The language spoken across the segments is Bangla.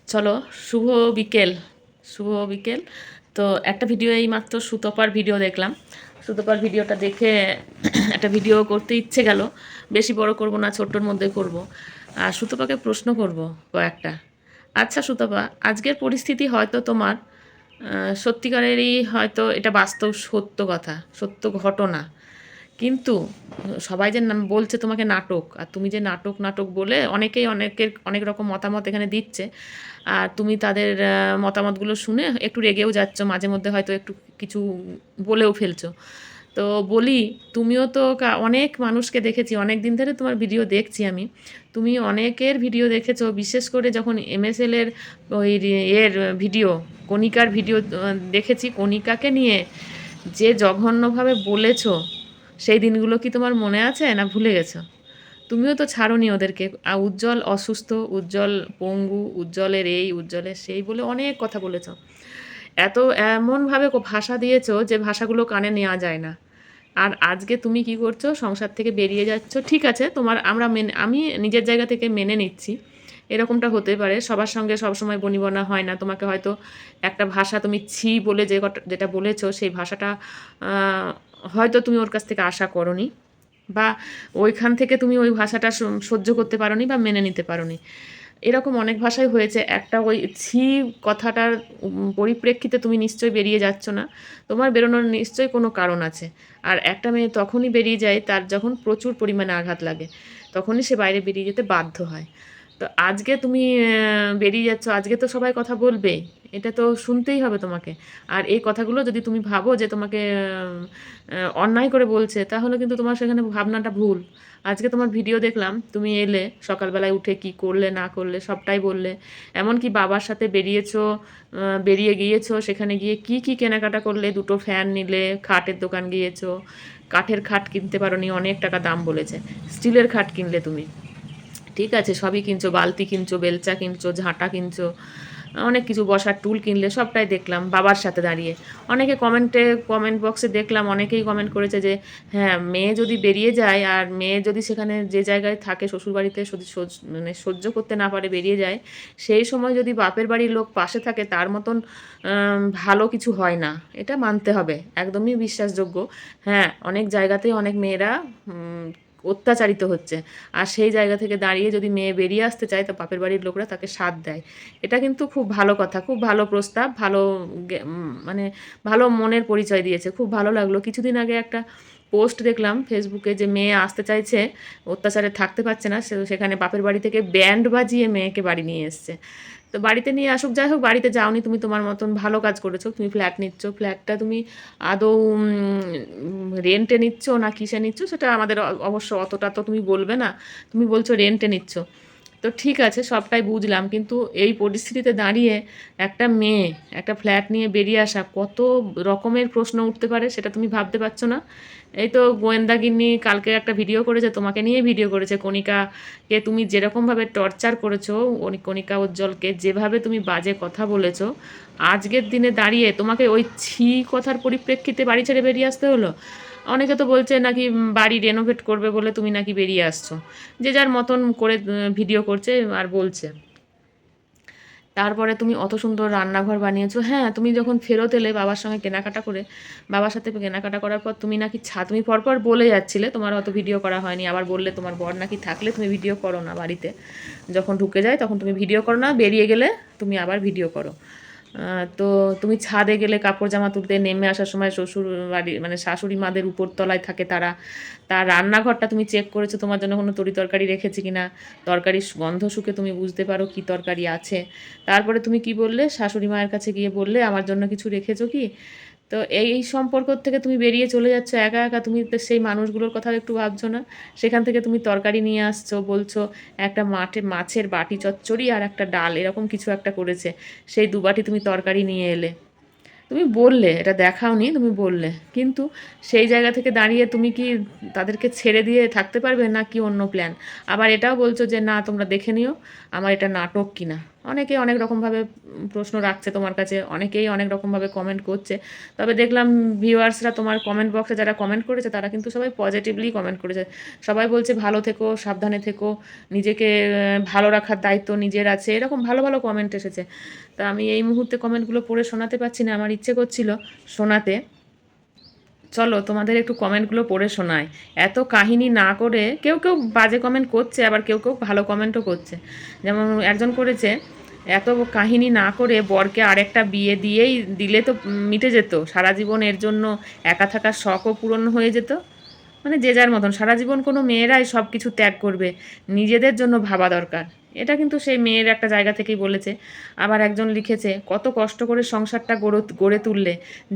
চলো, শুভ বিকেল। শুভ বিকেল। তো একটা ভিডিও এইমাত্র সুতপার ভিডিও দেখলাম। সুতপার ভিডিওটা দেখে একটা ভিডিও করতে ইচ্ছে গেল। বেশি বড় করব না, ছোট্টর মধ্যে করব। আর সুতপাকে প্রশ্ন করব কয়েকটা। আচ্ছা সুতপা, আজকের পরিস্থিতি হয়তো তোমার সত্যিকারেরই হয়তো এটা বাস্তব সত্য কথা, সত্য ঘটনা। কিন্তু সবাই যে বলছে তোমাকে নাটক, আর তুমি যে নাটক নাটক বলে অনেকেই অনেকের অনেক রকম মতামত এখানে দিচ্ছে। আর তুমি তাদের মতামতগুলো শুনে একটু রেগেও যাচ্ছ, মাঝে মধ্যে হয়তো একটু কিছু বলেও ফেলছো। তো বলি, তুমিও তো অনেক মানুষকে দেখেছি, অনেক দিন ধরে তোমার ভিডিও দেখছি আমি। তুমি অনেকের ভিডিও দেখেছো, বিশেষ করে যখন MSL এর ওই এর ভিডিও, কণিকার ভিডিও দেখেছি। কণিকাকে নিয়ে যে জঘন্যভাবে বলেছো, সেই দিনগুলো কি তোমার মনে আছে না ভুলে গেছো? তুমিও তো ছাড়োনি ওদেরকে। উজ্জ্বল অসুস্থ, উজ্জ্বল পঙ্গু, উজ্জ্বলের এই, উজ্জ্বলের সেই বলে অনেক কথা বলেছো। এমনভাবে ভাষা দিয়েছো যে ভাষাগুলো কানে নেওয়া যায় না। আর আজকে তুমি কি করছো? সংসার থেকে বেরিয়ে যাচ্ছ। ঠিক আছে, তোমার আমি নিজের জায়গা থেকে মেনে নিচ্ছি। এরকমটা হতে পারে, সবার সঙ্গে সবসময় বনিবনা হয় না। তোমাকে হয়তো একটা ভাষা তুমি ছি বলে যেটা বলেছো, সেই ভাষাটা হয়তো তুমি ওর কাছ থেকে আশা করনি, বা ওইখান থেকে তুমি ওই ভাষাটা সহ্য করতে পারোনি বা মেনে নিতে পারোনি। এরকম অনেক ভাষাই হয়েছে। একটা ওই ছি কথাটার পরিপ্রেক্ষিতে তুমি নিশ্চয়ই বেরিয়ে যাচ্ছ না। তোমার বেরোনোর নিশ্চয়ই কোনো কারণ আছে। আর একটা মেয়ে তখনই বেরিয়ে যায় তার যখন প্রচুর পরিমাণে আঘাত লাগে, তখনই সে বাইরে বেরিয়ে যেতে বাধ্য হয়। তো আজকে তুমি বেরিয়ে যাচ্ছ, আজকে তো সবাই কথা বলবে, এটা তো শুনতেই হবে তোমাকে। আর এই কথাগুলো যদি তুমি ভাবো যে তোমাকে অন্যায় করে বলছে, তাহলে কিন্তু তোমার সেখানে ভাবনাটা ভুল। আজকে তোমার ভিডিও দেখলাম, তুমি এলে সকালবেলায় উঠে কি করলে না করলে সবটাই বললে। এমনকি বাবার সাথে বেরিয়ে গিয়েছো, সেখানে গিয়ে কি কি কেনাকাটা করলে, দুটো ফ্যান নিলে, খাটের দোকান গিয়েছো। কাঠের খাট কিনতে পারোনি, অনেক টাকা দাম বলেছে। স্টিলের খাট কিনলে তুমি। ঠিক আছে, সবই কিনছো, বালতি কিনছো, বেলচা কিনছো, ঝাঁটা কিনছো, অনেক কিছু, বসার টুল কিনলে, সবটাই দেখলাম বাবার সাথে দাঁড়িয়ে। অনেকে কমেন্ট বক্সে দেখলাম, অনেকেই কমেন্ট করেছে যে হ্যাঁ, মেয়ে যদি বেরিয়ে যায়, আর মেয়ে যদি সেখানে যে জায়গায় থাকে শ্বশুরবাড়িতে মানে সহ্য করতে না পারে বেরিয়ে যায়, সেই সময় যদি বাপের বাড়ির লোক পাশে থাকে, তার মতন ভালো কিছু হয় না। এটা মানতে হবে, একদমই বিশ্বাসযোগ্য। হ্যাঁ, অনেক জায়গাতেই অনেক মেয়েরা অত্যাচারিত হচ্ছে। আর সেই জায়গা থেকে দাঁড়িয়ে যদি মেয়ে বেরিয়ে আসতে চায়, তো বাপের বাড়ির লোকরা তাকে সাথ দেয়। এটা কিন্তু খুব ভালো কথা, খুব ভালো প্রস্তাব, ভালো মানে ভালো মনের পরিচয় দিয়েছে, খুব ভালো লাগলো। কিছুদিন আগে একটা পোস্ট দেখলাম ফেসবুকে, যে মেয়ে আসতে চাইছে, অত্যাচারে থাকতে পারছে না, সেখানে বাপের বাড়ি থেকে ব্যান্ড বাজিয়ে মেয়েকে বাড়ি নিয়ে এসছে। তো বাড়িতে নিয়ে আসুক, যাই হোক, বাড়িতে যাওনি তুমি, তোমার মতন ভালো কাজ করেছো। তুমি ফ্ল্যাট নিচ্ছ, ফ্ল্যাটটা তুমি আদৌ রেন্টে নিচ্ছ না কিসে নিচ্ছ সেটা আমাদের অবশ্য অতটা তো তুমি বলবে না। তুমি বলছো রেন্টে নিচ্ছ, তো ঠিক আছে, সবটাই বুঝলাম। কিন্তু এই পরিস্থিতিতে দাঁড়িয়ে একটা মেয়ে একটা ফ্ল্যাট নিয়ে বেরিয়ে আসা, কত রকমের প্রশ্ন উঠতে পারে সেটা তুমি ভাবতে পারছো না। এই তো গোয়েন্দাগিন্নি কালকে একটা ভিডিও করেছে, তোমাকে নিয়ে ভিডিও করেছে। কণিকাকে তুমি যেরকমভাবে টর্চার করেছো, কণিকা উজ্জ্বলকে যেভাবে তুমি বাজে কথা বলেছো, আজকের দিনে দাঁড়িয়ে তোমাকে ওই ছি কথার পরিপ্রেক্ষিতে বাড়ি ছেড়ে বেরিয়ে আসতে হলো। অনেকে তো বলছে নাকি বাড়ি রেনোভেট করবে বলে তুমি নাকি বেরিয়ে আসছো। যে যার মতন করে ভিডিও করছে আর বলছে। তারপরে তুমি অত সুন্দর রান্নাঘর বানিয়েছো। হ্যাঁ, তুমি যখন ফেরত এলে বাবার সঙ্গে কেনাকাটা করে, বাবার সাথে কেনাকাটা করার পর তুমি নাকি তুমি পরপর বলে যাচ্ছিলে, তোমার অত ভিডিও করা হয়নি। আবার বললে তোমার বর নাকি থাকলে তুমি ভিডিও করো না বাড়িতে, যখন ঢুকে যায় তখন তুমি ভিডিও করো না, বেরিয়ে গেলে তুমি আবার ভিডিও করো। তো তুমি ছাদে গেলে কাপড় জামা তুলতে, নেমে আসার সময় শ্বশুর বাড়ি মানে শাশুড়ি মাদের উপর তলায় থাকে তারা, তার রান্নাঘরটা তুমি চেক করেছো তোমার জন্য কোনো তরি তরকারি রেখেছে কিনা, তরকারির গন্ধ শুকে তুমি বুঝতে পারো কি তরকারি আছে। তারপরে তুমি কি বললে, শাশুড়ি মায়ের কাছে গিয়ে বললে আমার জন্য কিছু রেখেছো কি। তো এই সম্পর্ক থেকে তুমি বেরিয়ে চলে যাচ্ছ একা একা, তুমি তো সেই মানুষগুলোর কথা একটু ভাবছো না? সেখান থেকে তুমি তরকারি নিয়ে আসছো, বলছো একটা মাছের বাটি চচ্চড়ি আর একটা ডাল এরকম কিছু একটা করেছে, সেই দুবাটি তুমি তরকারি নিয়ে এলে। তুমি বললে, এটা দেখাওনি, তুমি বললে। কিন্তু সেই জায়গা থেকে দাঁড়িয়ে তুমি কি তাদেরকে ছেড়ে দিয়ে থাকতে পারবে, না কি অন্য প্ল্যান? আবার এটাও বলছো যে না, তোমরা দেখে নিও আমার এটা নাটক কিনা। অনেকেই অনেক রকমভাবে প্রশ্ন রাখছে তোমার কাছে, অনেকেই অনেক রকমভাবে কমেন্ট করছে। তবে দেখলাম ভিউয়ার্সরা তোমার কমেন্ট বক্সে যারা কমেন্ট করেছে তারা কিন্তু সবাই পজিটিভলি কমেন্ট করেছে। সবাই বলছে ভালো থেকো, সাবধানে থেকো, নিজেকে ভালো রাখার দায়িত্ব নিজের আছে, এরকম ভালো ভালো কমেন্ট এসেছে। তা আমি এই মুহূর্তে কমেন্টগুলো পড়ে শোনাতে পারছি না, আমার ইচ্ছে করছিল শোনাতে। চলো তোমাদের একটু কমেন্টগুলো পড়ে শোনায়। এত কাহিনী না করে, কেউ কেউ বাজে কমেন্ট করছে, আবার কেউ কেউ ভালো কমেন্টও করছে। যেমন একজন করেছে, এত কাহিনী না করে বরকে আরেকটা বিয়ে দিয়েই দিলে তো মিটে যেত, সারা জীবন এর জন্য একা থাকার শখও পূরণ হয়ে যেত। মানে যে যার মতন সারা জীবন কোনো মেয়েরাই সব কিছু ত্যাগ করবে, নিজেদের জন্য ভাবা দরকার। এটা কিন্তু সেই মেয়ের একটা জায়গা থেকেই বলেছে। আবার একজন লিখেছে, কত কষ্ট করে সংসারটা গড়ে তুললে,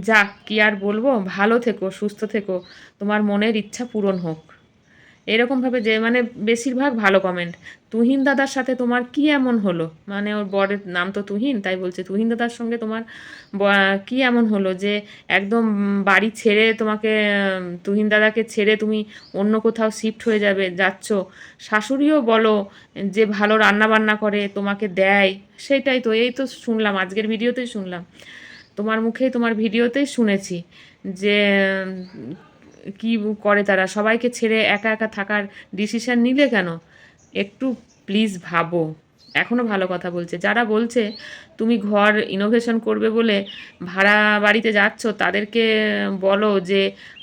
যাক কি আর বলবো, ভালো থেকো, সুস্থ থেকো, তোমার মনের ইচ্ছা পূরণ হোক। এরকমভাবে যে মানে বেশিরভাগ ভালো কমেন্ট। তুহিন দাদার সাথে তোমার কি এমন হলো, মানে ওর বরের নাম তো তুহিন, তাই বলছে তুহিন দাদার সঙ্গে তোমার কি এমন হলো যে একদম বাড়ি ছেড়ে তোমাকে, তুহিন দাদাকে ছেড়ে তুমি অন্য কোথাও শিফট হয়ে যাচ্ছ। শাশুড়িও বলো যে ভালো রান্না বান্না করে তোমাকে দেয়, সেটাই তো, এই তো শুনলাম আজকের ভিডিওতেই শুনলাম, তোমার মুখেই তোমার ভিডিওতেই শুনেছি যে কি করে তারা, সবাইকে ছেড়ে একা একা থাকার ডিসিশন নিলে কেন? একটু প্লিজ ভাবো। এখনও ভালো কথা বলছে, যারা বলছে তুমি ঘর ইনোভেশন করবে বলে ভাড়া বাড়িতে যাচ্ছ, তাদেরকে বলো যে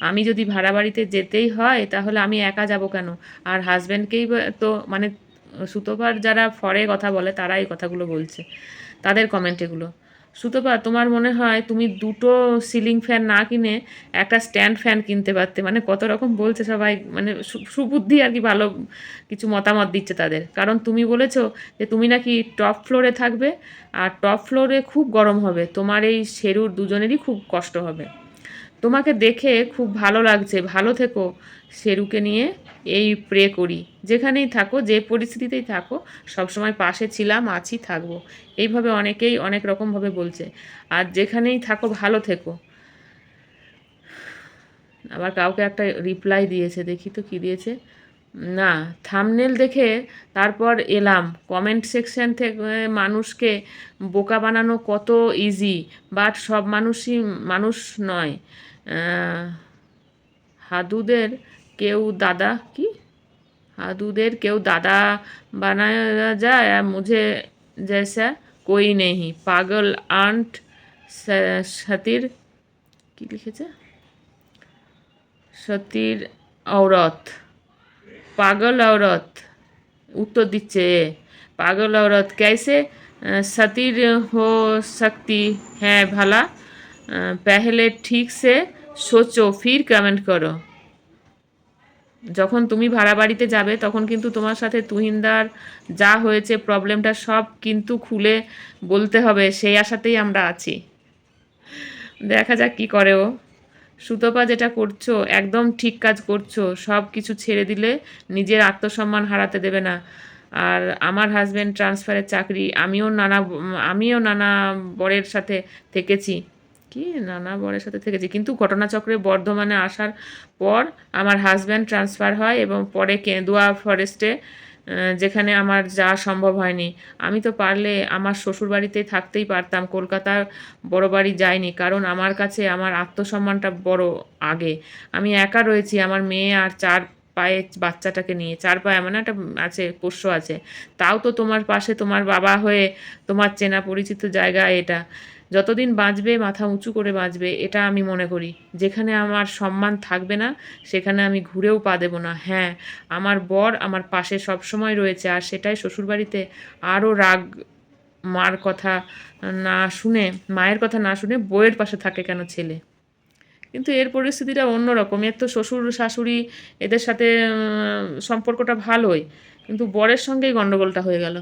আমি যদি ভাড়া বাড়িতে যেতেই হয় তাহলে আমি একা যাব কেন? আর হাজব্যান্ডকেই তো মানে সুতোপার যারা ফরে কথা বলে তারা এই কথাগুলো বলছে, তাদের কমেন্ট এগুলো। সুতপা, তোমার মনে হয় তুমি দুটো সিলিং ফ্যান না কিনে একটা স্ট্যান্ড ফ্যান কিনতে পারতে। মানে কত রকম বলছে সবাই, মানে সুবুদ্ধি আর কি, ভালো কিছু মতামত দিচ্ছে তাদের। কারণ তুমি বলেছো যে তুমি নাকি টপ ফ্লোরে থাকবে, আর টপ ফ্লোরে খুব গরম হবে, তোমার এই শেরুর দুজনেরই খুব কষ্ট হবে। তোমাকে দেখে খুব ভালো লাগছে, ভালো থেকো, শেরুকে নিয়ে এই প্রে করি। যেখানেই থাকো, যে পরিস্থিতিতেই থাকো, সবসময় পাশে ছিলাম, আছি, থাকবো। এইভাবে অনেকেই অনেক রকমভাবে বলছে। আর যেখানেই থাকো ভালো থেকো। আবার কাউকে একটা রিপ্লাই দিয়েছে, দেখি তো কী দিয়েছে। না, থাম্বনেল দেখে তারপর এলাম, কমেন্ট সেকশন থেকে মানুষকে বোকা বানানো কত ইজি, বাট সব মানুষই মানুষ নয়। হাদুদের কেউ দাদা কি হাদুদের কেউ দাদা বানাया যায়, মুঝে जैसा कोई नहीं, পাগল আন্ট সতীর, কি লিখেছে, সতীর औरत, পাগল औरत उत्तर দিচ্ছে, पागल औरत कैसे सतीर हो सकती है भला, पहले ठीक से सोचो फिर कमेंट करो। যখন তুমি ভাড়া বাড়িতে যাবে তখন কিন্তু তোমার সাথে তুহিনদার যা হয়েছে প্রবলেমটা সব কিন্তু খুলে বলতে হবে, সেই আশাতেই আমরা আছি। দেখা যাক কী করে ও। সুতপা, যেটা করছো একদম ঠিক কাজ করছো, সব কিছু ছেড়ে দিলে নিজের আত্মসম্মান হারাতে দেবে না। আর আমার হাজব্যান্ড ট্রান্সফারের চাকরি, আমিও নানা বরের সাথে থেকেছি, নানা বরের সাথে থেকেছি, কিন্তু ঘটনাচক্রে বর্ধমানে আসার পর আমার হাজব্যান্ড ট্রান্সফার হয় এবং পরে কেঁদুয়া ফরেস্টে, যেখানে আমার যাওয়া সম্ভব হয়নি। আমি তো পারলে আমার শ্বশুরবাড়িতেই থাকতেই পারতাম, কলকাতার বড় বাড়ি যাইনি, কারণ আমার কাছে আমার আত্মসম্মানটা বড় আগে। আমি একা রয়েছি আমার মেয়ে আর 4 পায়ে বাচ্চাটাকে নিয়ে, 4 পায়ে মানে একটা আছে, পোষ্য আছে। তাও তো তোমার পাশে তোমার বাবা হয়ে, তোমার চেনা পরিচিত জায়গা এটা। যতদিন বাঁচবে মাথা উঁচু করে বাঁচবে, এটা আমি মনে করি। যেখানে আমার সম্মান থাকবে না সেখানে আমি ঘুরেও পা দেবো না। হ্যাঁ, আমার বর আমার পাশে সবসময় রয়েছে, আর সেটাই শ্বশুরবাড়িতে আরও রাগ। মার কথা মায়ের কথা না শুনে বউয়ের পাশে থাকে কেন ছেলে? কিন্তু এর পরিস্থিতিটা অন্যরকম। এর তো শ্বশুর শাশুড়ি এদের সাথে সম্পর্কটা ভালোই, কিন্তু বরের সঙ্গেই গণ্ডগোলটা হয়ে গেল।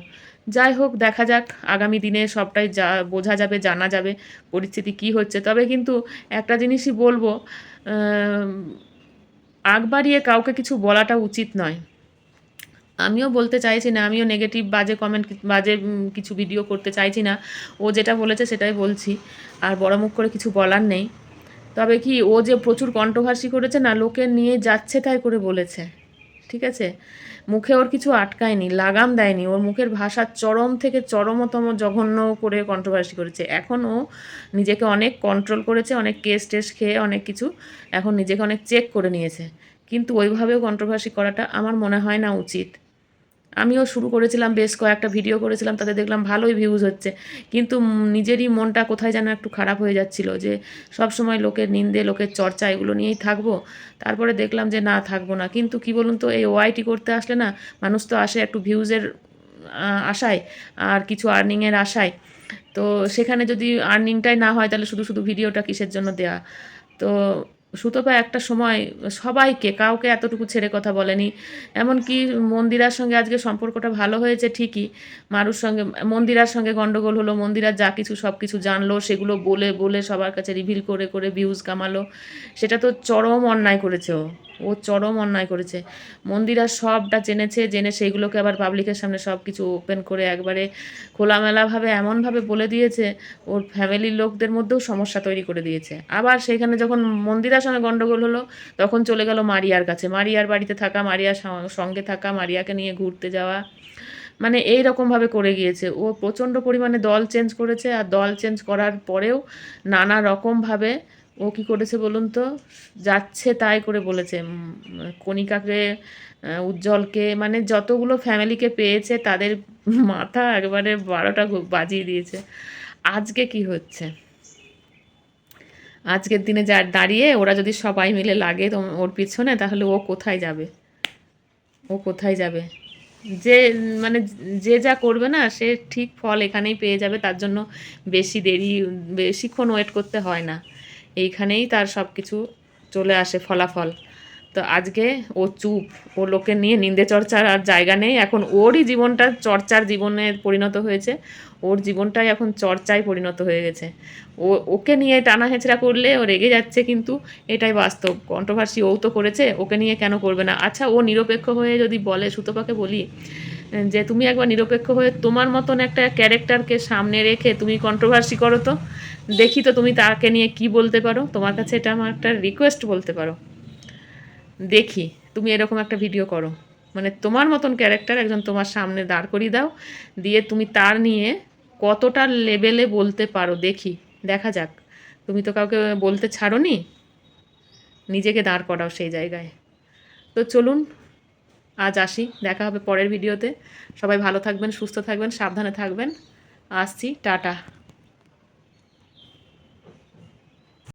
যাই হোক, দেখা যাক আগামী দিনে সবটাই বোঝা যাবে, জানা যাবে পরিস্থিতি কী হচ্ছে। তবে কিন্তু একটা জিনিসই বলবো, আগ বাড়িয়ে কাউকে কিছু বলাটা উচিত নয়। আমিও বলতে চাইছি না, আমিও নেগেটিভ বাজে কিছু ভিডিও করতে চাইছি না। ও যেটা বলেছে সেটাই বলছি, আর বড় মুখ করে কিছু বলার নেই। তবে কি, ও যে প্রচুর কন্ট্রোভার্সি করেছে না, লোকে নিয়ে যাচ্ছে তাই করে বলেছে, ঠিক আছে, মুখে ওর কিছু আটকায়নি, লাগাম দেয়নি, ওর মুখের ভাষা চরম থেকে চরমতম জঘন্য করে কন্ট্রোভার্সি করেছে। এখন ও নিজেকে অনেক কন্ট্রোল করেছে, অনেক কেস টেস খেয়ে অনেক কিছু এখন নিজেকে অনেক চেক করে নিয়েছে, কিন্তু ওইভাবেও কন্ট্রোভার্সি করাটা আমার মনে হয় না উচিত। আমিও শুরু করেছিলাম, বেশ কয়েকটা ভিডিও করেছিলাম, তাতে দেখলাম ভালোই ভিউজ হচ্ছে, কিন্তু নিজেরই মনটা কোথায় যেন একটু খারাপ হয়ে যাচ্ছিল যে সব সময় লোকের নিন্দে, লোকের চর্চা, এগুলো নিয়েই থাকবো। তারপরে দেখলাম যে না, থাকবো না। কিন্তু কি বলুন তো, এই ওআইটি করতে আসলে না, মানুষ তো আসে একটু ভিউজের আশায় আর কিছু আর্নিংয়ের আশায়। তো সেখানে যদি আর্নিংটাই না হয়, তাহলে শুধু শুধু ভিডিওটা কিসের জন্য দেয়া? তো সুতপা একটা সময় সবাইকে, কাউকে এতটুকু ছেড়ে কথা বলেনি। এমনকি মন্দিরার সঙ্গে আজকে সম্পর্কটা ভালো হয়েছে ঠিকই, মারুর সঙ্গে, মন্দিরার সঙ্গে গন্ডগোল হলো, মন্দিরার যা কিছু সব কিছু জানলো, সেগুলো বলে বলে সবার কাছে রিভিল করে করে ভিউজ কামালো। সেটা তো চরম অন্যায় করেছে ও, ও চরম অন্যায় করেছে। মন্দিরা সবটা জেনেছে, জেনে সেইগুলোকে আবার পাবলিকের সামনে সব কিছু ওপেন করে একবারে খোলামেলাভাবে এমনভাবে বলে দিয়েছে, ওর ফ্যামিলির লোকদের মধ্যেও সমস্যা তৈরি করে দিয়েছে। আবার সেখানে যখন মন্দিরার সঙ্গে গন্ডগোল হলো, তখন চলে গেল মারিয়ার কাছে, মারিয়ার বাড়িতে থাকা, মারিয়ার সঙ্গে থাকা, মারিয়াকে নিয়ে ঘুরতে যাওয়া, মানে এই রকমভাবে করে গিয়েছে। ও প্রচণ্ড পরিমাণে দল চেঞ্জ করেছে, আর দল চেঞ্জ করার পরেও নানা রকমভাবে ও কী করেছে বলুন তো, যাচ্ছে তাই করে বলেছে। কণিকাকে, উজ্জ্বলকে, মানে যতগুলো ফ্যামিলিকে পেয়েছে তাদের মাথা একবারে 12টা বাজিয়ে দিয়েছে। আজকে কি হচ্ছে, আজকের দিনে যা দাঁড়িয়ে ওরা যদি সবাই মিলে লাগে তো ওর পিছনে, তাহলে ও কোথায় যাবে? ও কোথায় যাবে? যে মানে যে যা করবে না, সে ঠিক ফল এখানেই পেয়ে যাবে। তার জন্য বেশিক্ষণ ওয়েট করতে হয় না, এইখানেই তার সব কিছু চলে আসে ফলাফল। তো আজকে ও চুপ, ও লোকের নিয়ে নিন্দে চর্চার আর জায়গা নেই। এখন ওরই জীবনটা চর্চার জীবনে পরিণত হয়েছে, ওর জীবনটাই এখন চর্চায় পরিণত হয়ে গেছে। ওকে নিয়ে টানা হেঁচড়া করলে ও রেগে যাচ্ছে, কিন্তু এটাই বাস্তব। কন্ট্রোভার্সি ও তো করেছে, ওকে নিয়ে কেন করবে না? আচ্ছা, ও নিরপেক্ষ হয়ে যদি বলে, সুতপাকে বলি যে তুমি একবার নিরপেক্ষ হয়ে তোমার মতন একটা ক্যারেক্টারকে সামনে রেখে তুমি কন্ট্রোভার্সি করো তো, দেখি তো তুমি তাকে নিয়ে কি বলতে পারো। তোমার কাছে এটা আমার একটা রিকোয়েস্ট বলতে পারো, দেখি তুমি এরকম একটা ভিডিও করো, মানে তোমার মতন ক্যারেক্টার একজন তোমার সামনে দাঁড় করিয়ে দাও, দিয়ে তুমি তার নিয়ে কতটা লেভেলে বলতে পারো, দেখি, দেখা যাক। তুমি তো কাউকে বলতে ছাড়োনি, নিজেকে দাঁড় করাও সেই জায়গায়। তো চলুন, আজ আসি, দেখা হবে পরের ভিডিওতে। সবাই ভালো থাকবেন, সুস্থ থাকবেন, সাবধানে থাকবেন। আসছি, টাটা।